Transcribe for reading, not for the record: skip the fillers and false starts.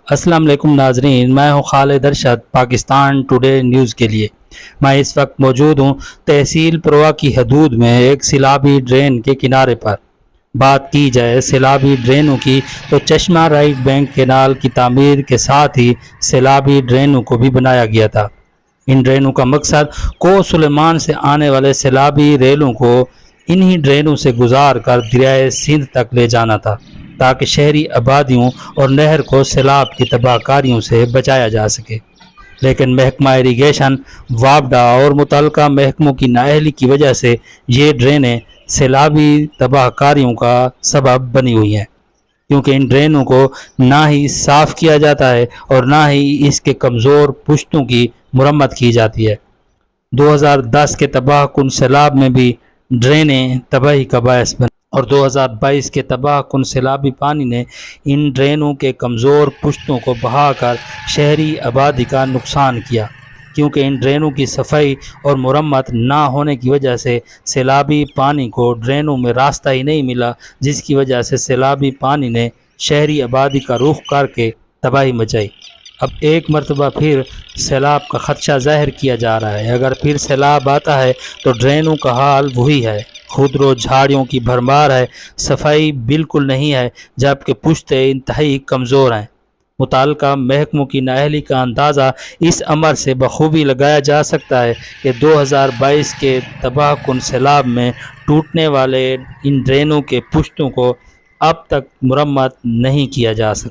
السلام علیکم ناظرین، میں ہوں خالد ارشد پاکستان ٹوڈے نیوز کے لیے۔ میں اس وقت موجود ہوں تحصیل پروا کی حدود میں ایک سیلابی ڈرین کے کنارے پر۔ بات کی جائے سیلابی ڈرینوں کی تو چشمہ رائٹ بینک کینال کی تعمیر کے ساتھ ہی سیلابی ڈرینوں کو بھی بنایا گیا تھا۔ ان ڈرینوں کا مقصد کوہ سلیمان سے آنے والے سیلابی ریلوں کو انہی ڈرینوں سے گزار کر دریائے سندھ تک لے جانا تھا، تاکہ شہری آبادیوں اور نہر کو سیلاب کی تباہ کاریوں سے بچایا جا سکے۔ لیکن محکمہ اریگیشن، وابڈا اور متعلقہ محکموں کی نااہلی کی وجہ سے یہ ڈرینیں سیلابی تباہ کاریوں کا سبب بنی ہوئی ہیں، کیونکہ ان ڈرینوں کو نہ ہی صاف کیا جاتا ہے اور نہ ہی اس کے کمزور پشتوں کی مرمت کی جاتی ہے۔ 2010 کے تباہ کن سیلاب میں بھی ڈرینیں تباہی کا باعث بنی اور 2022 کے تباہ کن سیلابی پانی نے ان ڈرینوں کے کمزور پشتوں کو بہا کر شہری آبادی کا نقصان کیا، کیونکہ ان ڈرینوں کی صفائی اور مرمت نہ ہونے کی وجہ سے سیلابی پانی کو ڈرینوں میں راستہ ہی نہیں ملا، جس کی وجہ سے سیلابی پانی نے شہری آبادی کا رخ کر کے تباہی مچائی۔ اب ایک مرتبہ پھر سیلاب کا خدشہ ظاہر کیا جا رہا ہے۔ اگر پھر سیلاب آتا ہے تو ڈرینوں کا حال وہی ہے، خودرو جھاڑیوں کی بھرمار ہے، صفائی بالکل نہیں ہے، جبکہ پشتیں انتہائی کمزور ہیں۔ متعلقہ محکموں کی نااہلی کا اندازہ اس امر سے بخوبی لگایا جا سکتا ہے کہ 2022 کے تباہ کن سیلاب میں ٹوٹنے والے ان ڈرینوں کے پشتوں کو اب تک مرمت نہیں کیا جا سکا۔